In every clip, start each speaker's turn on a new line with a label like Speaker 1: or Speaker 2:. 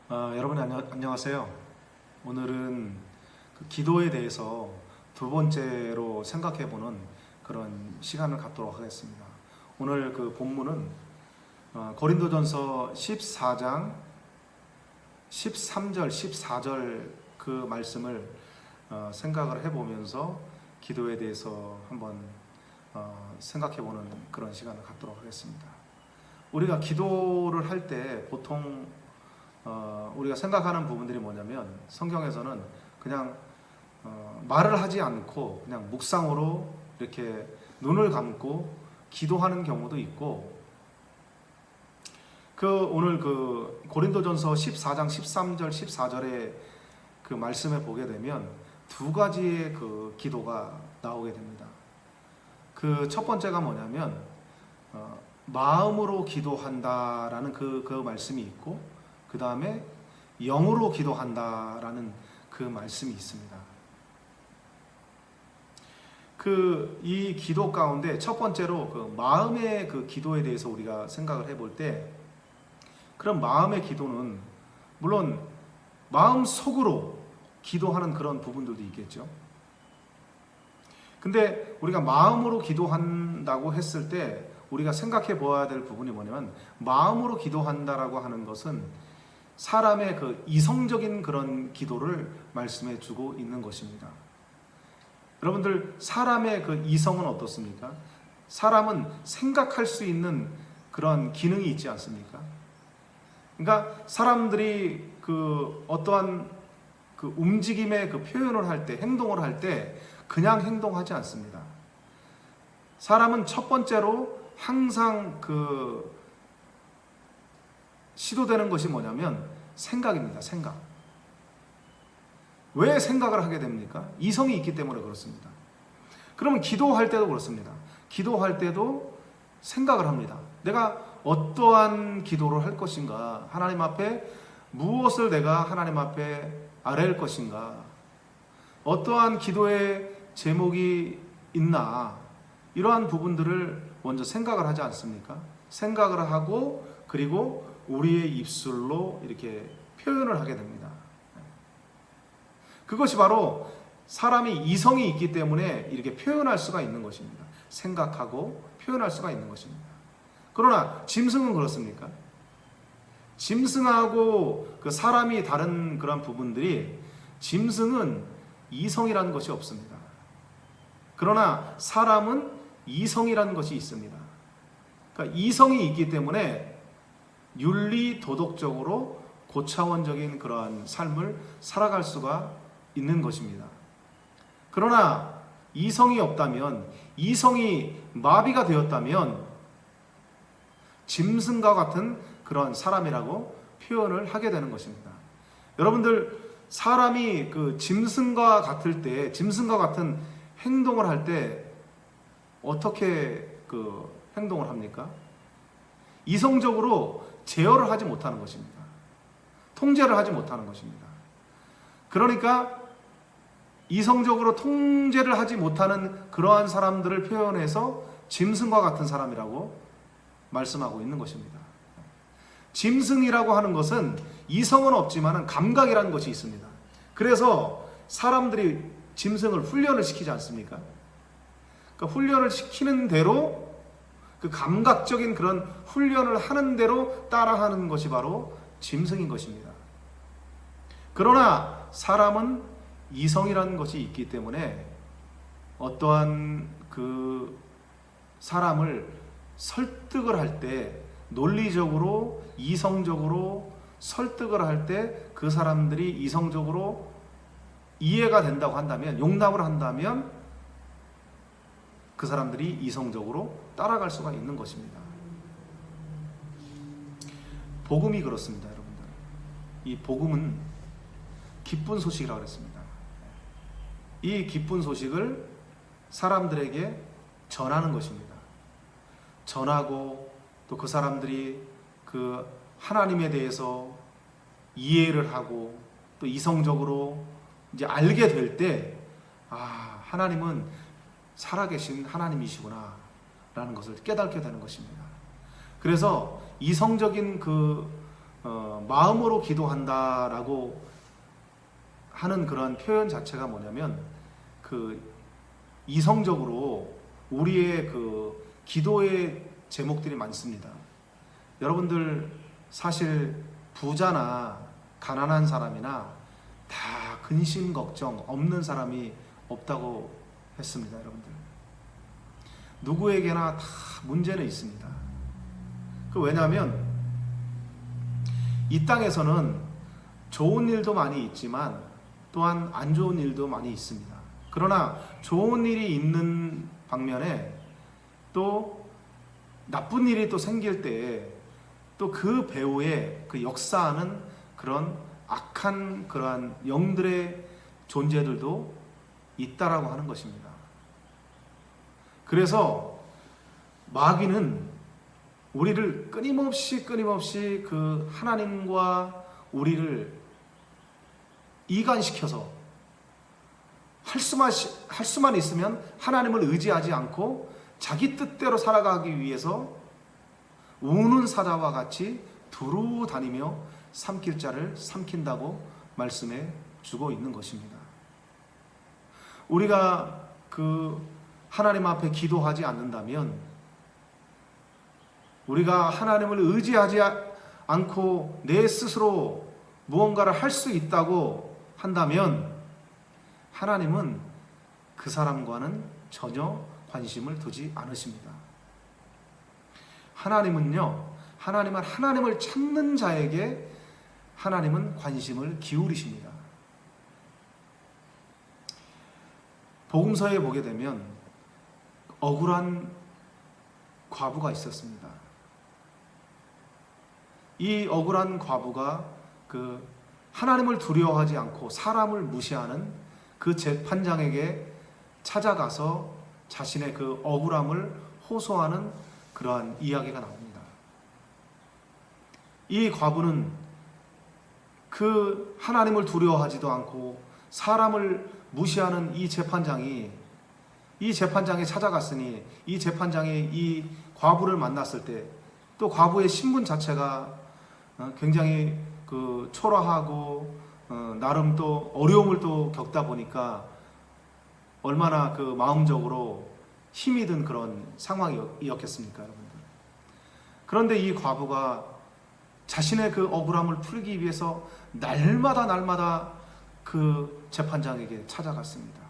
Speaker 1: 여러분 안녕하세요. 오늘은 그 기도에 대해서 두 번째로 생각해보는 그런 시간을 갖도록 하겠습니다. 오늘 그 본문은 고린도전서 14장 13절, 14절 그 말씀을 생각을 해보면서 기도에 대해서 한번 생각해보는 그런 시간을 갖도록 하겠습니다. 우리가 기도를 할 때 보통 우리가 생각하는 부분들이 뭐냐면, 성경에서는 그냥 말을 하지 않고 그냥 묵상으로 이렇게 눈을 감고 기도하는 경우도 있고, 오늘 그 고린도전서 14장 13절 14절의 그 말씀에 보게 되면 두 가지의 그 기도가 나오게 됩니다. 그 첫 번째가 뭐냐면 마음으로 기도한다라는 그 말씀이 있고, 그 다음에 영으로 기도한다라는 그 말씀이 있습니다. 이 기도 가운데 첫 번째로 그 마음의 그 기도에 대해서 우리가 생각을 해볼 때, 그런 마음의 기도는 물론 마음 속으로 기도하는 그런 부분들도 있겠죠. 근데 우리가 마음으로 기도한다고 했을 때 우리가 생각해 보아야 될 부분이 뭐냐면, 마음으로 기도한다라고 하는 것은 사람의 그 이성적인 그런 기도를 말씀해 주고 있는 것입니다. 여러분들, 사람의 그 이성은 어떻습니까? 사람은 생각할 수 있는 그런 기능이 있지 않습니까? 그러니까 사람들이 그 어떠한 그 움직임의 그 표현을 할 때, 행동을 할 때 그냥 행동하지 않습니다. 사람은 첫 번째로 항상 시도되는 것이 뭐냐면 생각입니다. 생각. 왜 생각을 하게 됩니까? 이성이 있기 때문에 그렇습니다. 그러면 기도할 때도 그렇습니다. 기도할 때도 생각을 합니다. 내가 어떠한 기도를 할 것인가? 하나님 앞에 무엇을 내가 하나님 앞에 아뢰일 것인가? 어떠한 기도의 제목이 있나? 이러한 부분들을 먼저 생각을 하지 않습니까? 생각을 하고, 그리고 우리의 입술로 이렇게 표현을 하게 됩니다. 그것이 바로 사람이 이성이 있기 때문에 이렇게 표현할 수가 있는 것입니다. 생각하고 표현할 수가 있는 것입니다. 그러나 짐승은 그렇습니까? 짐승하고 그 사람이 다른 그런 부분들이, 짐승은 이성이라는 것이 없습니다. 그러나 사람은 이성이라는 것이 있습니다. 그러니까 이성이 있기 때문에 윤리 도덕적으로 고차원적인 그러한 삶을 살아갈 수가 있는 것입니다. 그러나 이성이 없다면, 이성이 마비가 되었다면 짐승과 같은 그런 사람이라고 표현을 하게 되는 것입니다. 여러분들, 사람이 그 짐승과 같을 때, 짐승과 같은 행동을 할 때 어떻게 그 행동을 합니까? 이성적으로 제어를 하지 못하는 것입니다. 통제를 하지 못하는 것입니다. 그러니까 이성적으로 통제를 하지 못하는 그러한 사람들을 표현해서 짐승과 같은 사람이라고 말씀하고 있는 것입니다. 짐승이라고 하는 것은 이성은 없지만 감각이라는 것이 있습니다. 그래서 사람들이 짐승을 훈련을 시키지 않습니까? 그러니까 훈련을 시키는 대로, 그 감각적인 그런 훈련을 하는 대로 따라하는 것이 바로 짐승인 것입니다. 그러나 사람은 이성이라는 것이 있기 때문에 어떠한 그 사람을 설득을 할 때, 논리적으로 이성적으로 설득을 할 때 그 사람들이 이성적으로 이해가 된다고 한다면, 용납을 한다면 그 사람들이 이성적으로 따라갈 수가 있는 것입니다. 복음이 그렇습니다, 여러분들. 이 복음은 기쁜 소식이라고 했습니다. 이 기쁜 소식을 사람들에게 전하는 것입니다. 전하고, 또 그 사람들이 그 하나님에 대해서 이해를 하고, 또 이성적으로 이제 알게 될 때, 하나님은 살아계신 하나님이시구나 라는 것을 깨닫게 되는 것입니다. 그래서 이성적인 마음으로 기도한다라고 하는 그런 표현 자체가 뭐냐면 그 이성적으로 우리의 그 기도의 제목들이 많습니다. 여러분들 사실 부자나 가난한 사람이나 다 근심 걱정 없는 사람이 없다고 했습니다. 여러분들 누구에게나 다 문제는 있습니다. 왜냐하면 이 땅에서는 좋은 일도 많이 있지만 또한 안 좋은 일도 많이 있습니다. 그러나 좋은 일이 있는 방면에 또 나쁜 일이 또 생길 때 또 그 배후에 그 역사하는 그런 악한 그러한 영들의 존재들도 있다라고 하는 것입니다. 그래서 마귀는 우리를 끊임없이 그 하나님과 우리를 이간시켜서 할 수만 있으면 하나님을 의지하지 않고 자기 뜻대로 살아가기 위해서 우는 사자와 같이 두루 다니며 삼킬 자를 삼킨다고 말씀해 주고 있는 것입니다. 우리가 그 하나님 앞에 기도하지 않는다면, 우리가 하나님을 의지하지 않고 내 스스로 무언가를 할 수 있다고 한다면 하나님은 그 사람과는 전혀 관심을 두지 않으십니다. 하나님은 하나님을 찾는 자에게 하나님은 관심을 기울이십니다. 복음서에 보게 되면 억울한 과부가 있었습니다. 이 억울한 과부가 그 하나님을 두려워하지 않고 사람을 무시하는 그 재판장에게 찾아가서 자신의 그 억울함을 호소하는 그러한 이야기가 나옵니다. 이 과부는 그 하나님을 두려워하지도 않고 사람을 무시하는 이 재판장에 찾아갔으니 이 재판장이 이 과부를 만났을 때 또 과부의 신분 자체가 굉장히 그 초라하고 나름 또 어려움을 또 겪다 보니까 얼마나 그 마음적으로 힘이 든 그런 상황이었겠습니까, 여러분들. 그런데 이 과부가 자신의 그 억울함을 풀기 위해서 날마다 그 재판장에게 찾아갔습니다.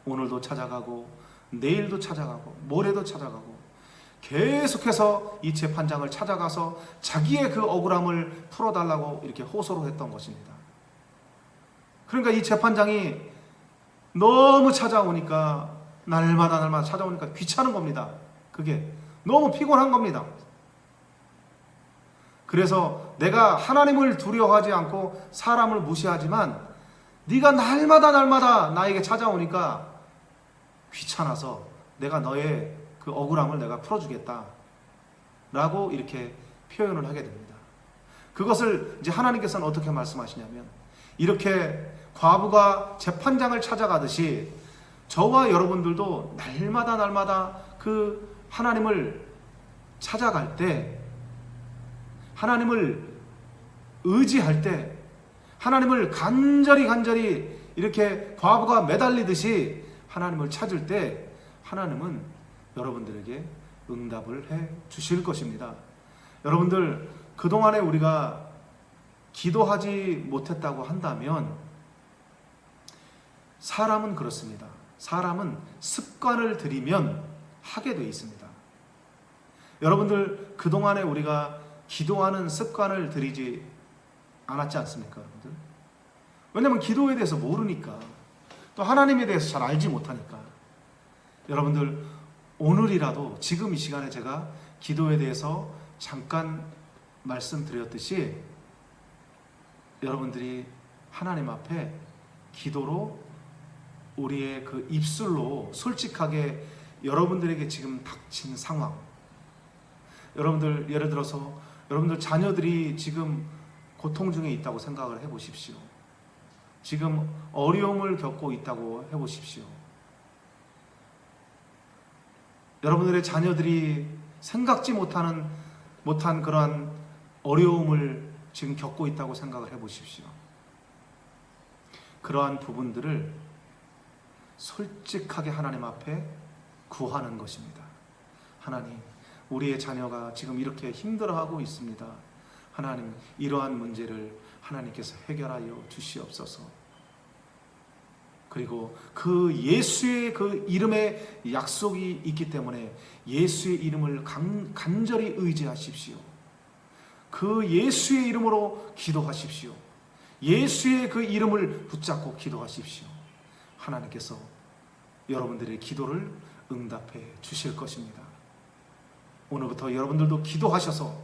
Speaker 1: 오늘도 찾아가고 내일도 찾아가고 모레도 찾아가고 계속해서 이 재판장을 찾아가서 자기의 그 억울함을 풀어달라고 이렇게 호소를 했던 것입니다. 그러니까 이 재판장이 너무 찾아오니까 날마다 찾아오니까 귀찮은 겁니다. 그게 너무 피곤한 겁니다. 그래서 내가 하나님을 두려워하지 않고 사람을 무시하지만 네가 날마다 나에게 찾아오니까 귀찮아서 내가 너의 그 억울함을 내가 풀어주겠다 라고 이렇게 표현을 하게 됩니다. 그것을 이제 하나님께서는 어떻게 말씀하시냐면, 이렇게 과부가 재판장을 찾아가듯이 저와 여러분들도 날마다 그 하나님을 찾아갈 때, 하나님을 의지할 때, 하나님을 간절히 이렇게 과부가 매달리듯이 하나님을 찾을 때 하나님은 여러분들에게 응답을 해 주실 것입니다. 여러분들, 그동안에 우리가 기도하지 못했다고 한다면 사람은 그렇습니다. 사람은 습관을 들이면 하게 돼 있습니다. 여러분들, 그동안에 우리가 기도하는 습관을 들이지 않았지 않습니까, 여러분들? 왜냐하면 기도에 대해서 모르니까, 또 하나님에 대해서 잘 알지 못하니까. 여러분들, 오늘이라도 지금 이 시간에 제가 기도에 대해서 잠깐 말씀드렸듯이 여러분들이 하나님 앞에 기도로 우리의 그 입술로 솔직하게 여러분들에게 지금 닥친 상황, 여러분들 예를 들어서 여러분들 자녀들이 지금 고통 중에 있다고 생각을 해보십시오. 지금 어려움을 겪고 있다고 해보십시오. 여러분들의 자녀들이 생각지 못한 그러한 어려움을 지금 겪고 있다고 생각을 해보십시오. 그러한 부분들을 솔직하게 하나님 앞에 구하는 것입니다. 하나님, 우리의 자녀가 지금 이렇게 힘들어하고 있습니다. 하나님, 이러한 문제를 하나님께서 해결하여 주시옵소서. 그리고 그 예수의 그 이름에 약속이 있기 때문에 예수의 이름을 간절히 의지하십시오. 그 예수의 이름으로 기도하십시오. 예수의 그 이름을 붙잡고 기도하십시오. 하나님께서 여러분들의 기도를 응답해 주실 것입니다. 오늘부터 여러분들도 기도하셔서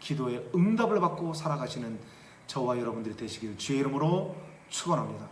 Speaker 1: 기도의 응답을 받고 살아가시는 저와 여러분들이 되시길 주의 이름으로 축원합니다.